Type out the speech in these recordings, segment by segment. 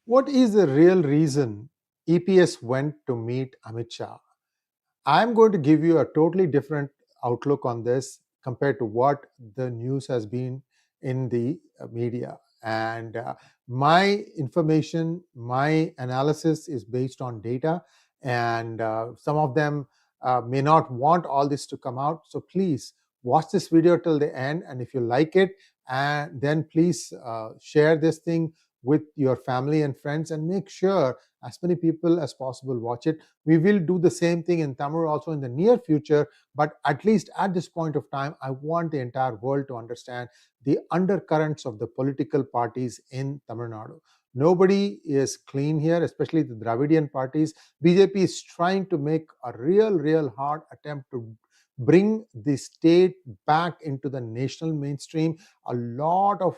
What is the real reason EPS went to meet Amit Shah? I'm going to give you a totally different outlook on this compared to what the news has been in the media. And my information, my analysis is based on data, and some of them may not want all this to come out. So please watch this video till the end, and if you like it, and then please share this thing with your family and friends, and make sure as many people as possible watch it. We will do the same thing in Tamil also in the near future, but at least at this point of time, I want the entire world to understand the undercurrents of the political parties in Tamil Nadu. Nobody is clean here, especially the Dravidian parties. BJP is trying to make a real hard attempt to bring the state back into the national mainstream. A lot of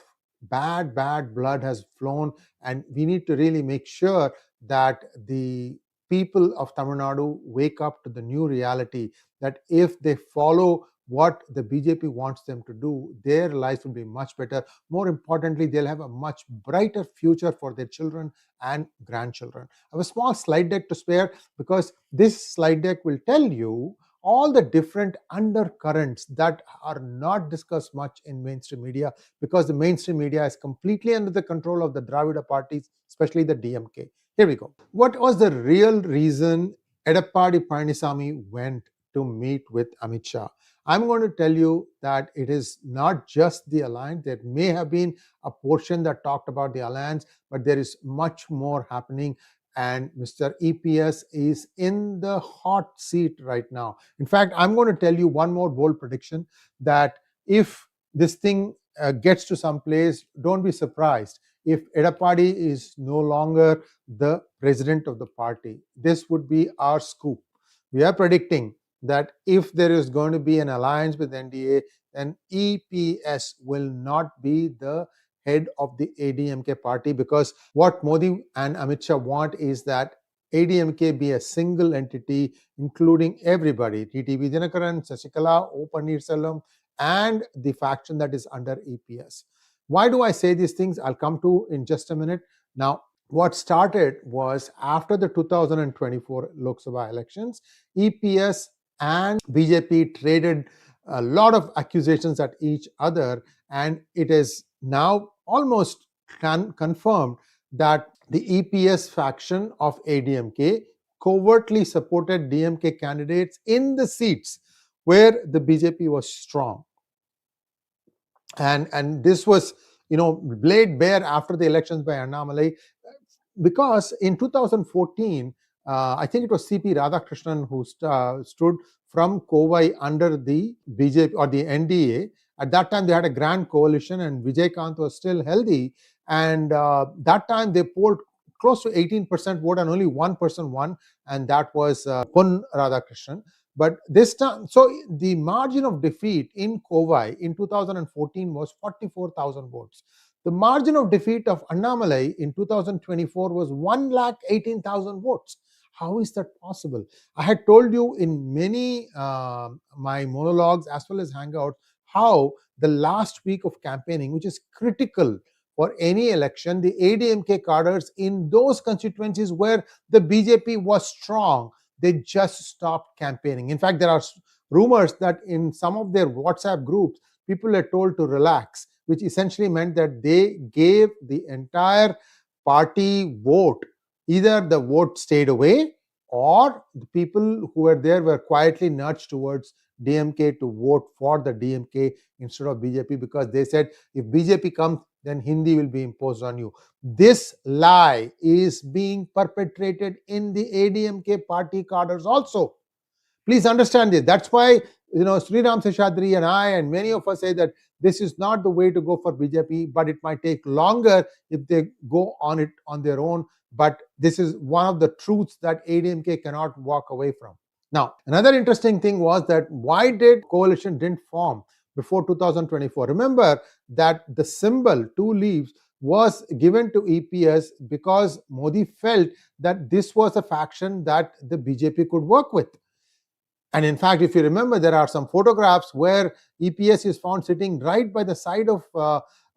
bad blood has flown, and we need to really make sure that the people of Tamil Nadu wake up to the new reality, that if they follow what the BJP wants them to do, their lives will be much better. More importantly, they'll have a much brighter future for their children and grandchildren. I have a small slide deck to spare, because this slide deck will tell you all the different undercurrents that are not discussed much in mainstream media, because the mainstream media is completely under the control of the Dravida parties, especially the DMK. Here we go. What was the real reason Edappadi Palaniswamy went to meet with Amit Shah? I'm going to tell you that it is not just the alliance. There may have been a portion that talked about the alliance, but there is much more happening. And Mr. EPS is in the hot seat right now. In fact, I'm going to tell you one more bold prediction, that if this thing gets to some place, don't be surprised if Edappadi is no longer the president of the party. This would be our scoop. We are predicting that if there is going to be an alliance with NDA, then EPS will not be the head of the ADMK party, because what Modi and Amit Shah want is that ADMK be a single entity, including everybody, TTV Dinakaran, Sasikala, 𝗏 and the faction that is under EPS. Why do I say these things? I'll come to in just a minute. Now, what started was after the 2024 Lok Sabha elections, EPS and BJP traded a lot of accusations at each other, and it is now almost confirmed that the EPS faction of ADMK covertly supported DMK candidates in the seats where the BJP was strong. And this was, laid bare after the elections by 𝗟𝗏𝗡𝗏, because in 2014, I think it was C.P. Radhakrishnan who stood from Kovai under the BJP or the NDA. At that time, they had a grand coalition, and Vijaykanth was still healthy. And that time, they polled close to 18% vote, and only one person won, and that was Pon Radhakrishnan. But this time, so the margin of defeat in Kovai in 2014 was 44,000 votes. The margin of defeat of 𝗟𝗏𝗡𝗏 in 2024 was 118,000 votes. How is that possible? I had told you in many my monologues as well as hangouts how the last week of campaigning, which is critical for any election, the ADMK cadres in those constituencies where the BJP was strong, they just stopped campaigning. In fact, there are rumors that in some of their WhatsApp groups, people are told to relax, which essentially meant that they gave the entire party vote. Either the vote stayed away, or the people who were there were quietly nudged towards DMK to vote for the DMK instead of BJP, because they said if BJP comes, then Hindi will be imposed on you. This lie is being perpetrated in the ADMK party cadres also. Please understand this. That's why Sree Seshadri and I and many of us say that this is not the way to go for BJP, but it might take longer if they go on it on their own. But this is one of the truths that ADMK cannot walk away from. Now, another interesting thing was that why did coalition didn't form before 2024? Remember that the symbol, two leaves, was given to EPS because Modi felt that this was a faction that the BJP could work with. And in fact, if you remember, there are some photographs where EPS is found sitting right by the side of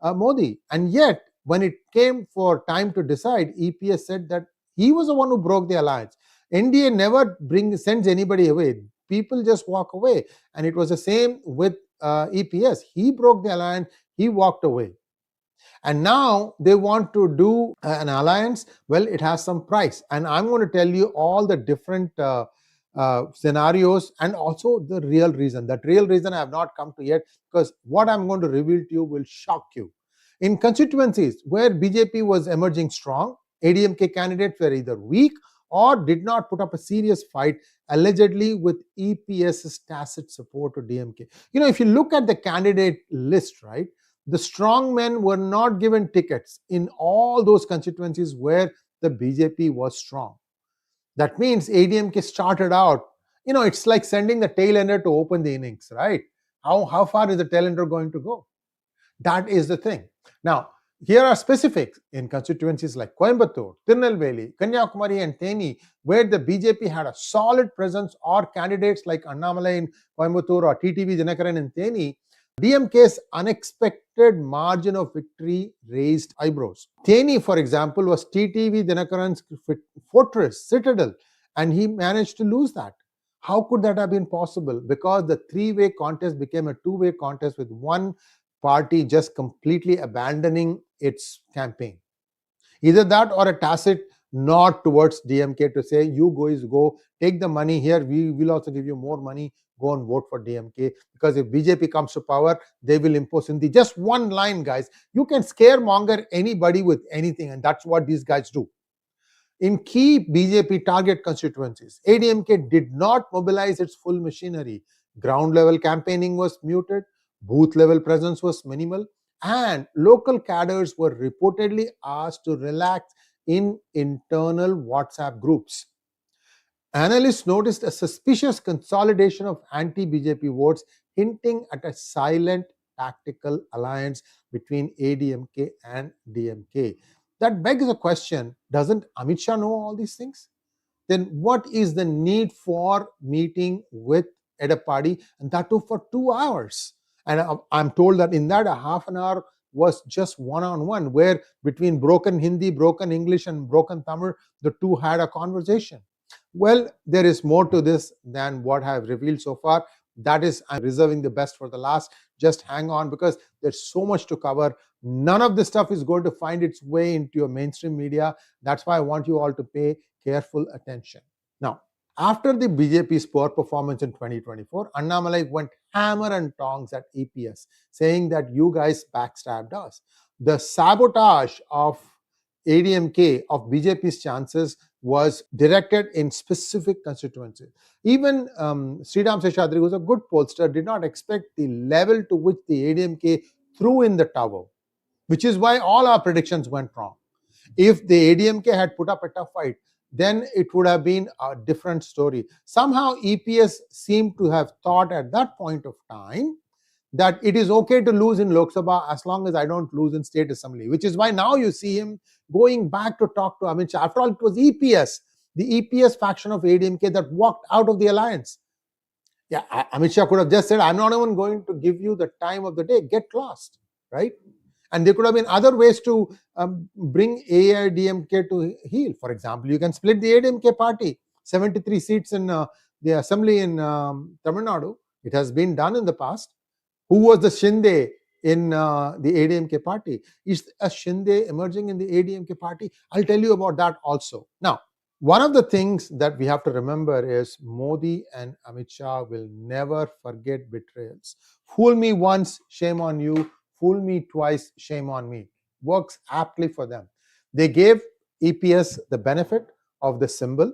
Modi. And yet, when it came for time to decide, EPS said that he was the one who broke the alliance. NDA never sends anybody away. People just walk away. And it was the same with EPS. He broke the alliance. He walked away. And now they want to do an alliance. Well, it has some price. And I'm going to tell you all the different scenarios and also the real reason. That real reason I have not come to yet, because what I'm going to reveal to you will shock you. In constituencies where BJP was emerging strong, ADMK candidates were either weak or did not put up a serious fight, allegedly with EPS's tacit support to DMK. If you look at the candidate list, right, the strong men were not given tickets in all those constituencies where the BJP was strong. That means ADMK started out, it's like sending the tailender to open the innings, right? How far is the tailender going to go? That is the thing. Now, here are specifics in constituencies like Coimbatore, Tirunelveli, Kanyakumari and Theni, where the BJP had a solid presence, or candidates like Annamalai in Coimbatore or TTV Dinakaran in Theni. DMK's unexpected margin of victory raised eyebrows. Theni, for example, was TTV Dinakaran's fortress, citadel, and he managed to lose that. How could that have been possible? Because the three-way contest became a two-way contest, with one party just completely abandoning its campaign. Either that or a tacit nod towards DMK to say, you guys go, take the money here, we will also give you more money, go and vote for DMK, because if BJP comes to power, they will impose Hindi. Just one line, guys. You can scaremonger anybody with anything, and that's what these guys do. In key BJP target constituencies, ADMK did not mobilize its full machinery. Ground level campaigning was muted, booth level presence was minimal, and local cadres were reportedly asked to relax in internal WhatsApp groups. Analysts noticed a suspicious consolidation of anti-BJP votes, hinting at a silent tactical alliance between ADMK and DMK. That begs the question, doesn't Amit Shah know all these things? Then what is the need for meeting with Edappadi, and that too for 2 hours? And I'm told that in that, a half an hour was just one-on-one, where between broken Hindi, broken English, and broken Tamil, the two had a conversation. Well, there is more to this than what I have revealed so far. That is, I'm reserving the best for the last. Just hang on, because there's so much to cover. None of this stuff is going to find its way into your mainstream media. That's why I want you all to pay careful attention. Now, after the BJP's poor performance in 2024, Annamalai went hammer and tongs at EPS, saying that you guys backstabbed us. The sabotage of ADMK, of BJP's chances, was directed in specific constituencies. Even Sree Seshadri, who was a good pollster, did not expect the level to which the ADMK threw in the towel, which is why all our predictions went wrong. If the ADMK had put up a tough fight, then it would have been a different story. Somehow EPS seemed to have thought at that point of time that it is okay to lose in Lok Sabha as long as I don't lose in State Assembly, which is why now you see him going back to talk to Amit Shah. After all, it was EPS, the EPS faction of ADMK, that walked out of the alliance. Yeah, Amit Shah could have just said, I'm not even going to give you the time of the day, get lost, right? And there could have been other ways to bring AIDMK to heel. For example, you can split the ADMK party, 73 seats in the assembly in Tamil Nadu. It has been done in the past. Who was the Shinde in the ADMK party? Is a Shinde emerging in the ADMK party? I'll tell you about that also. Now, one of the things that we have to remember is Modi and Amit Shah will never forget betrayals. Fool me once, shame on you. Fool me twice, shame on me. Works aptly for them. They gave EPS the benefit of the symbol.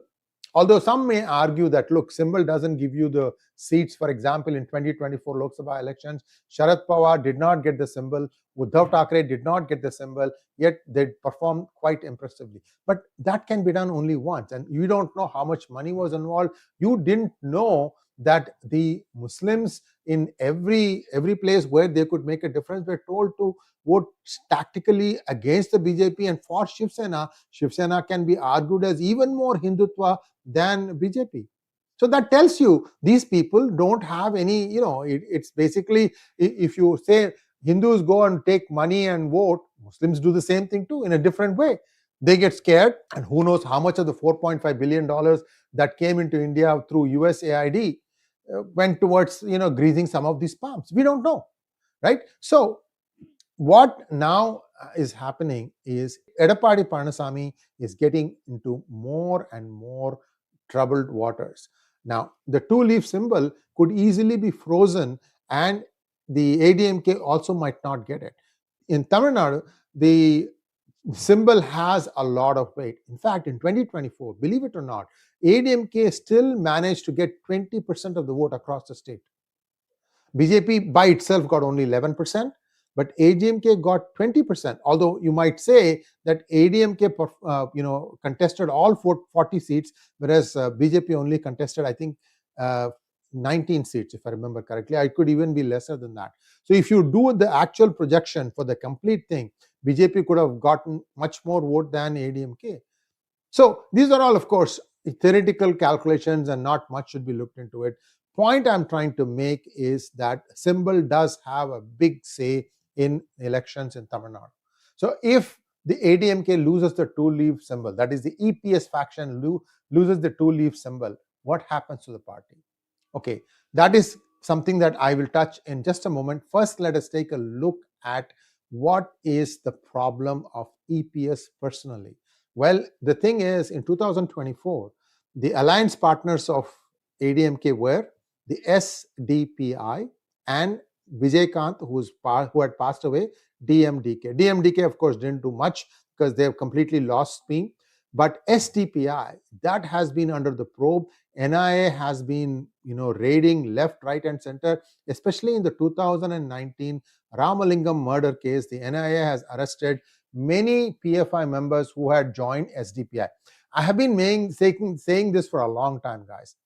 Although some may argue that, look, symbol doesn't give you the seats. For example, in 2024 Lok Sabha elections, Sharad Pawar did not get the symbol. Uddhav Thackeray did not get the symbol, yet they performed quite impressively. But that can be done only once, and you don't know how much money was involved. You didn't know that the Muslims in every place where they could make a difference were told to vote tactically against the BJP and for Shiv Sena. Shiv Sena can be argued as even more Hindutva than BJP. So that tells you these people don't have any, it's basically, if you say Hindus go and take money and vote, Muslims do the same thing too in a different way. They get scared, and who knows how much of the $4.5 billion that came into India through USAID went towards greasing some of these palms. We don't know, right? So what now is happening is Edappadi Palaniswamy is getting into more and more troubled waters. Now, the two-leaf symbol could easily be frozen, and the ADMK also might not get it. In Tamil Nadu, the symbol has a lot of weight. In fact, in 2024, believe it or not, ADMK still managed to get 20% of the vote across the state. BJP by itself got only 11%, but ADMK got 20%. Although you might say that ADMK, contested all 40 seats, whereas BJP only contested, I think, 19 seats, if I remember correctly. I could even be lesser than that. So if you do the actual projection for the complete thing, BJP could have gotten much more vote than ADMK. So these are all, of course, theoretical calculations, and not much should be looked into it. Point I'm trying to make is that symbol does have a big say in elections in Tamil Nadu. So if the ADMK loses the two-leaf symbol, that is the EPS faction loses the two-leaf symbol, what happens to the party? Okay, that is something that I will touch in just a moment. First, let us take a look at what is the problem of EPS personally. Well, the thing is, in 2024, the alliance partners of ADMK were the SDPI and 𝗤𝗘𝗙𝗘𝗏, who had passed away, DMDK. DMDK, of course, didn't do much because they have completely lost steam. But SDPI, that has been under the probe. NIA has been, raiding left, right, and center, especially in the 2019 Ramalingam murder case. The NIA has arrested many PFI members who had joined SDPI. I have been saying this for a long time, guys.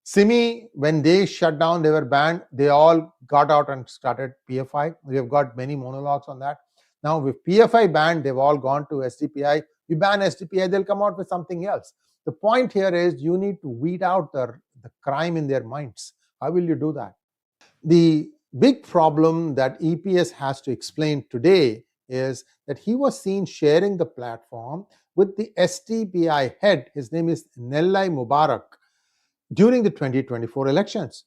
SIMI, when they shut down, they were banned. They all got out and started PFI. We have got many monologues on that. Now, with PFI banned, they've all gone to SDPI. You ban SDPI, they'll come out with something else. The point here is you need to weed out the crime in their minds. How will you do that? The big problem that EPS has to explain today is that he was seen sharing the platform with the SDPI head. His name is Nellai Mubarak, during the 2024 elections.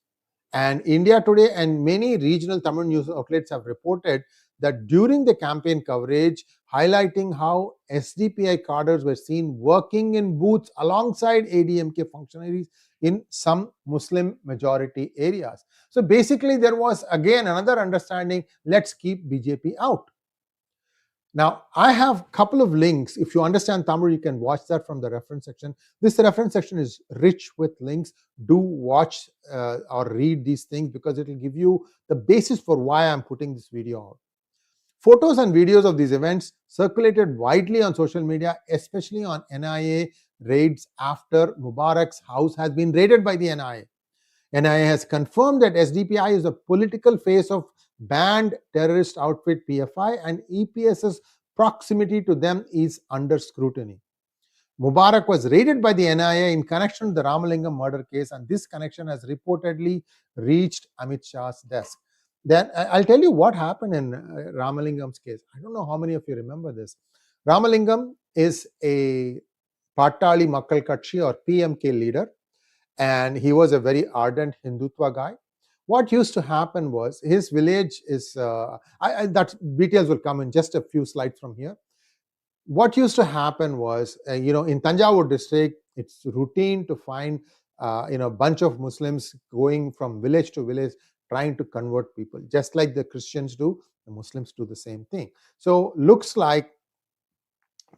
And India Today and many regional Tamil news outlets have reported that during the campaign coverage, highlighting how SDPI cadres were seen working in booths alongside ADMK functionaries in some Muslim majority areas. So basically, there was again another understanding, let's keep BJP out. Now, I have a couple of links. If you understand Tamil, you can watch that from the reference section. This reference section is rich with links. Do watch or read these things because it will give you the basis for why I'm putting this video out. Photos and videos of these events circulated widely on social media, especially on NIA raids after Mubarak's house has been raided by the NIA. NIA has confirmed that SDPI is a political face of banned terrorist outfit PFI, and EPS's proximity to them is under scrutiny. Mubarak was raided by the NIA in connection to the Ramalingam murder case, and this connection has reportedly reached Amit Shah's desk. Then I'll tell you what happened in Ramalingam's case. I don't know how many of you remember this. Ramalingam is a Pattali Makkal Katchi or PMK leader, and he was a very ardent Hindutva guy. What used to happen was his village is, that details will come in just a few slides from here. What used to happen was, in Thanjavur district, it's routine to find, a bunch of Muslims going from village to village trying to convert people. Just like the Christians do, the Muslims do the same thing. So looks like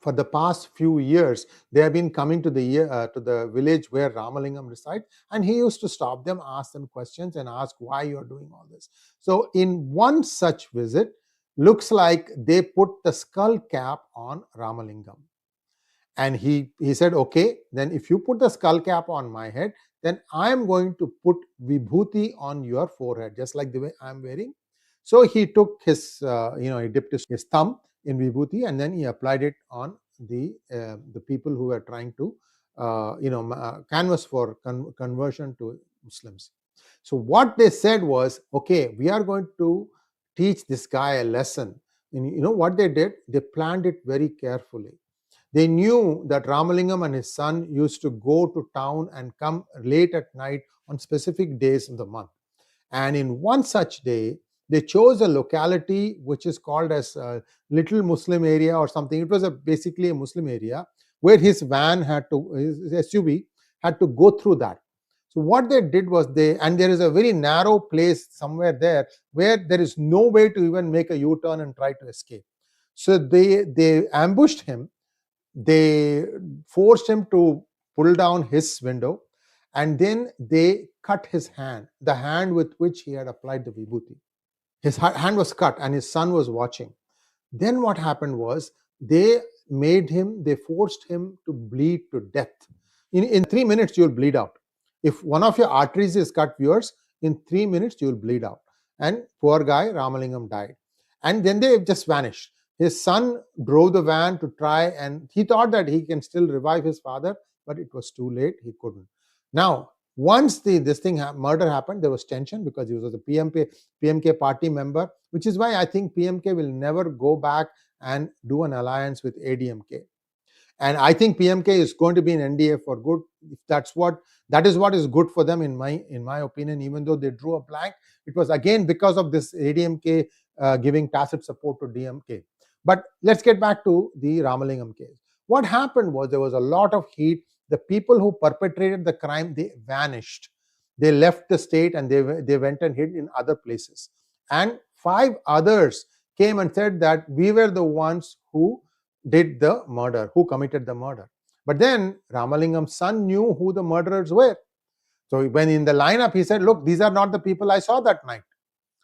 for the past few years, they have been coming to the village where Ramalingam resides, and he used to stop them, ask them questions, and ask why you are doing all this. So in one such visit, looks like they put the skull cap on Ramalingam. And he said, okay, then if you put the skull cap on my head, then I am going to put vibhuti on your forehead, just like the way I am wearing. So he took his, he dipped his thumb in vibhuti, and then he applied it on the people who were trying to, canvas for conversion to Muslims. So what they said was, okay, we are going to teach this guy a lesson. And you know what they did? They planned it very carefully. They knew that Ramalingam and his son used to go to town and come late at night on specific days of the month. And in one such day, they chose a locality which is called as a Little Muslim area or something. It was basically a Muslim area where his his SUV had to go through that. So what they did was and there is a very narrow place somewhere there where there is no way to even make a U-turn and try to escape. So they ambushed him. They forced him to pull down his window, and then they cut his hand, the hand with which he had applied the vibhuti. His hand was cut and his son was watching. Then what happened was they forced him to bleed to death. In 3 minutes, you'll bleed out. If one of your arteries is cut, viewers, in 3 minutes, you'll bleed out. And poor guy, Ramalingam, died. And then they just vanished. His son drove the van to try, and he thought that he can still revive his father, but it was too late. He couldn't. Now, once murder happened, there was tension because he was a PMK party member, which is why I think PMK will never go back and do an alliance with ADMK. And I think PMK is going to be an NDA for good. If that is what is good for them, in my opinion. Even though they drew a blank, it was again because of this ADMK giving tacit support to DMK. But let's get back to the Ramalingam case. What happened was there was a lot of heat. The people who perpetrated the crime, they vanished. They left the state and they went and hid in other places. And 5 others came and said that we were the ones who did the murder, who committed the murder. But then Ramalingam's son knew who the murderers were. So when in the lineup, he said, look, these are not the people I saw that night.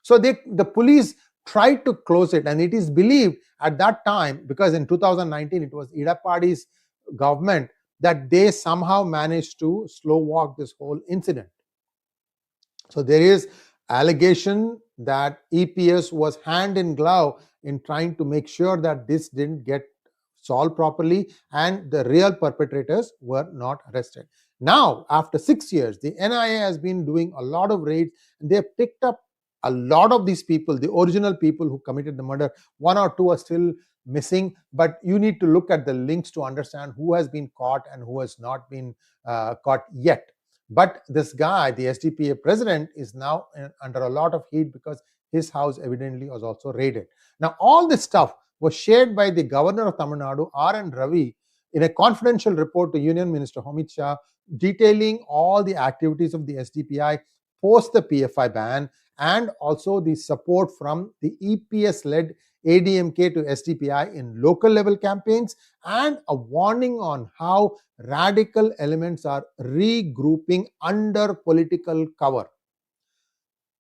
So the police tried to close it, and it is believed at that time, because in 2019 it was Edappadi's government, that they somehow managed to slow walk this whole incident. So there is allegation that EPS was hand in glove in trying to make sure that this didn't get solved properly and the real perpetrators were not arrested. Now, after 6 years, the NIA has been doing a lot of raids, and they have picked up a lot of these people, the original people who committed the murder. 1 or 2 are still missing, but you need to look at the links to understand who has been caught and who has not been caught yet. But this guy, the SDPI president, is now under a lot of heat because his house evidently was also raided. Now, all this stuff was shared by the governor of Tamil Nadu, R.N. Ravi, in a confidential report to Union Minister Amit Shah, detailing all the activities of the SDPI post the PFI ban, and also the support from the EPS-led ADMK to SDPI in local level campaigns, and a warning on how radical elements are regrouping under political cover.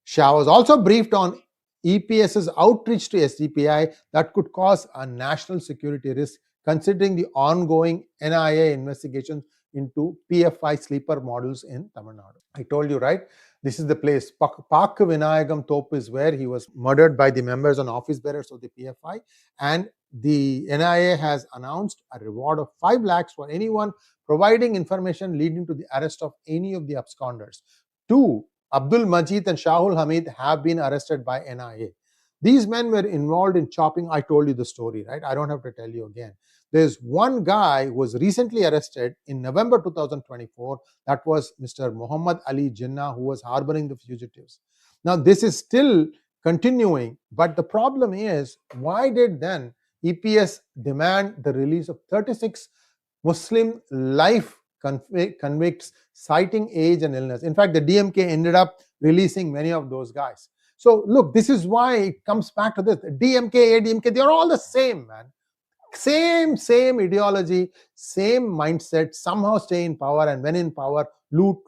Shah was also briefed on EPS's outreach to SDPI that could cause a national security risk, considering the ongoing NIA investigations into PFI sleeper models in Tamil Nadu. I told you, right? This is the place, 𝗥𝗙𝗚𝗎𝗔𝗐 is where he was murdered by the members and office bearers of the PFI. And the NIA has announced a reward of 5 lakhs for anyone providing information leading to the arrest of any of the absconders. 2, Abdul Majid and Shahul Hamid have been arrested by NIA. These men were involved in chopping. I told you the story, right? I don't have to tell you again. There's one guy who was recently arrested in November 2024. That was Mr. Muhammad Ali Jinnah, who was harboring the fugitives. Now, this is still continuing, but the problem is, why did then EPS demand the release of 36 Muslim life convicts citing age and illness? In fact, the DMK ended up releasing many of those guys. So look, this is why it comes back to this. DMK, ADMK, they're all the same, man. Same ideology, same mindset, somehow stay in power, and when in power, loot.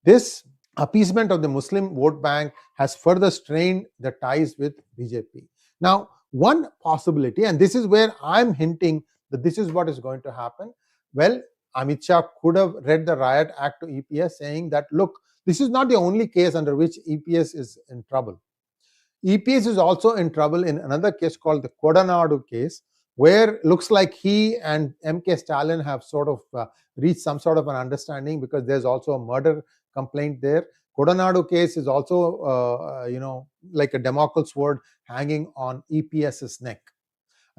This appeasement of the Muslim vote bank has further strained the ties with BJP. Now, one possibility, and this is where I'm hinting that this is what is going to happen. Well, Amit Shah could have read the Riot Act to EPS saying that, look, this is not the only case under which EPS is in trouble. EPS is also in trouble in another case called the Kodanaadu case, where looks like he and MK Stalin have sort of reached some sort of an understanding, because there's also a murder complaint there. Kodanadu case is also, like a Damocles sword hanging on EPS's neck.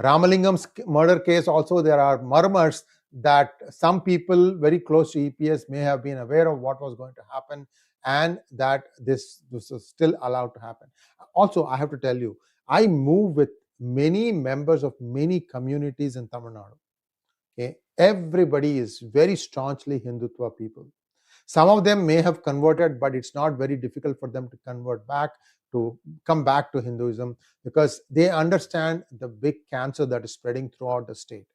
Ramalingam's murder case also, there are murmurs that some people very close to EPS may have been aware of what was going to happen and that this is still allowed to happen. Also, I have to tell you, I move with many members of many communities in Tamil Nadu. Okay? Everybody is very staunchly Hindutva people. Some of them may have converted, but it's not very difficult for them to convert back, to come back to Hinduism, because they understand the big cancer that is spreading throughout the state.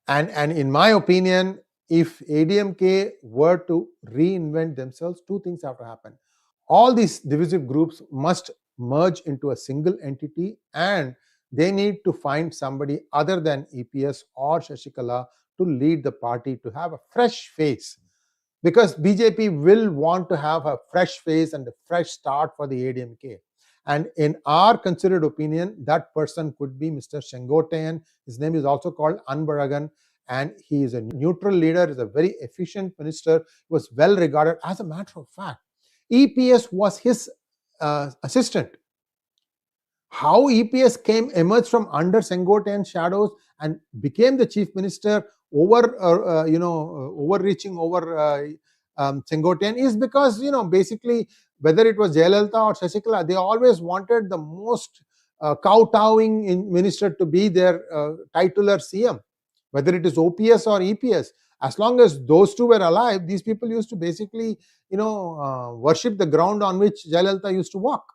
And in my opinion, if ADMK were to reinvent themselves, two things have to happen. All these divisive groups must merge into a single entity, and they need to find somebody other than EPS or 𝗪𝗪𝗃 to lead the party, to have a fresh face. Because BJP will want to have a fresh face and a fresh start for the ADMK. And in our considered opinion, that person could be Mr. 𝗥𝗘𝗙𝗪. His name is also called Anbaragan, and he is a neutral leader, is a very efficient minister, was well regarded. As a matter of fact, EPS was his assistant. How EPS emerged from under 𝗥𝗘𝗙𝗪's shadows and became the chief minister, overreaching over 𝗥𝗘𝗙𝗪, is because, basically, whether it was Jayalalitha or 𝗪𝗪𝗃, they always wanted the most kowtowing minister to be their titular CM, whether it is OPS or EPS. As long as those two were alive, these people used to basically, worship the ground on which Jayalalitha used to walk.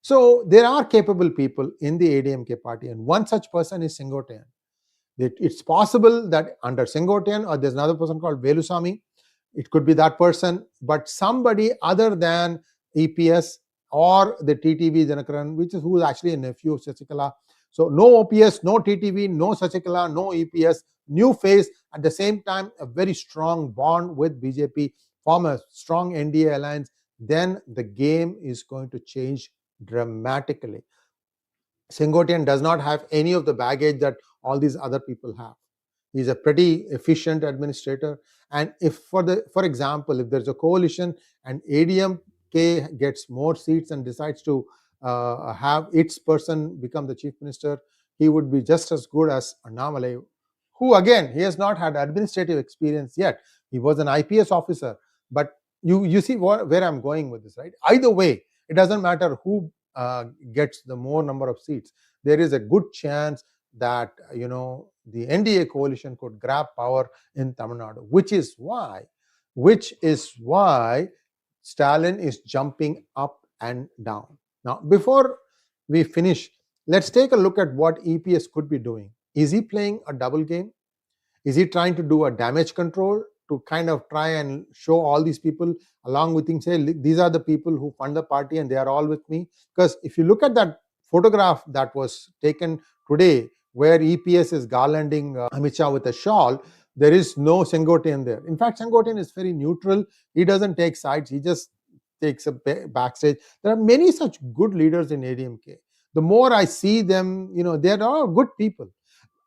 So there are capable people in the ADMK party, and one such person is 𝗥𝗘𝗙𝗪. It's possible that under 𝗥𝗘𝗙𝗪, or there's another person called Velusamy, it could be that person, but somebody other than EPS or the TTV Janakaran, who is actually a nephew of 𝗪𝗪𝗃. So no OPS, no TTV, no 𝗪𝗪𝗃, no EPS, new face, at the same time a very strong bond with BJP, form a strong NDA alliance, then the game is going to change dramatically. 𝗥𝗘𝗙𝗪 does not have any of the baggage that all these other people have. He's a pretty efficient administrator, and if for example, if there's a coalition and ADMK gets more seats and decides to have its person become the chief minister, he would be just as good as Annamalai, who again, he has not had administrative experience yet. He was an IPS officer, but you see where I'm going with this, right? Either way, it doesn't matter who gets the more number of seats. There is a good chance that the NDA coalition could grab power in Tamil Nadu, which is why Stalin is jumping up and down. Now, before we finish, let's take a look at what EPS could be doing. Is he playing a double game? Is he trying to do a damage control to kind of try and show all these people along with him, say, these are the people who fund the party and they are all with me? Because if you look at that photograph that was taken today, where EPS is garlanding Amit Shah with a shawl, there is no 𝗥𝗘𝗙𝗪 there. In fact, 𝗥𝗘𝗙𝗪 is very neutral. He doesn't take sides. He just takes a backstage. There are many such good leaders in ADMK. The more I see them, they are all good people.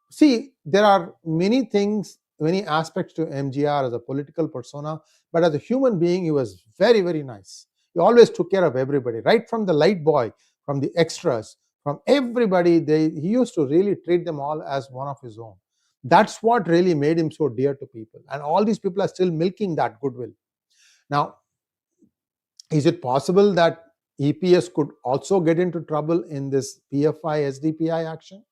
See, there are many things, many aspects to MGR as a political persona, but as a human being, he was very, very nice. He always took care of everybody, right from the light boy, from the extras, from everybody. He used to really treat them all as one of his own. That's what really made him so dear to people. And all these people are still milking that goodwill. Now, is it possible that EPS could also get into trouble in this PFI SDPI action?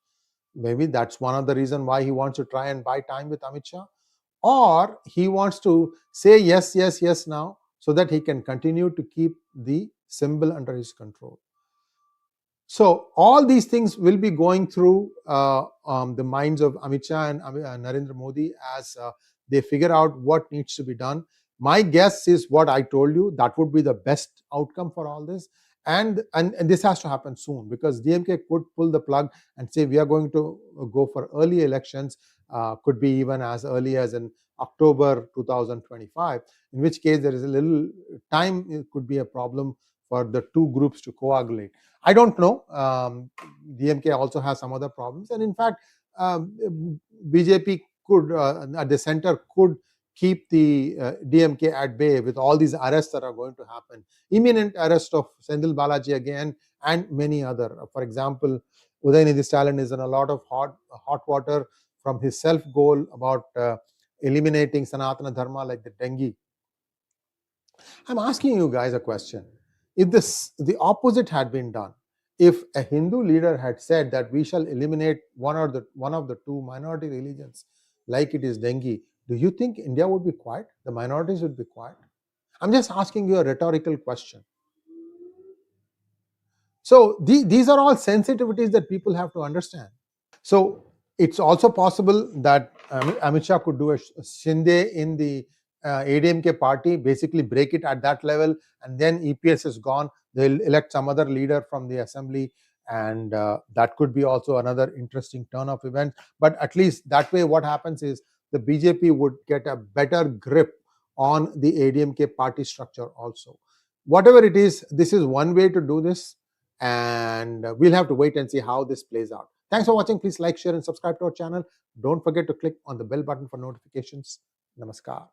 Maybe that's one of the reasons why he wants to try and buy time with Amit Shah. Or he wants to say yes, yes, yes now, so that he can continue to keep the symbol under his control. So all these things will be going through the minds of Amit Shah and Narendra Modi as they figure out what needs to be done. My guess is what I told you, that would be the best outcome for all this. And this has to happen soon, because DMK could pull the plug and say we are going to go for early elections, could be even as early as in October 2025, in which case there is a little time, it could be a problem for the two groups to coagulate. I don't know. DMK also has some other problems, and in fact, BJP could at the center could keep the DMK at bay with all these arrests that are going to happen. Imminent arrest of Senthil Balaji again and many other. For example, Udayanithi Stalin is in a lot of hot water from his self goal about eliminating Sanatana Dharma like the dengue. I'm asking you guys a question. If the opposite had been done, if a Hindu leader had said that we shall eliminate one of the two minority religions like it is dengue, do you think India would be quiet? The minorities would be quiet? I'm just asking you a rhetorical question. So these are all sensitivities that people have to understand. So it's also possible that Amit Shah could do a Shinde in the ADMK party, basically break it at that level, and then EPS is gone. They'll elect some other leader from the assembly, and that could be also another interesting turn of events. But at least that way, what happens is the BJP would get a better grip on the ADMK party structure also. Whatever it is, this is one way to do this, and we'll have to wait and see how this plays out. Thanks for watching. Please like, share, and subscribe to our channel. Don't forget to click on the bell button for notifications. Namaskar.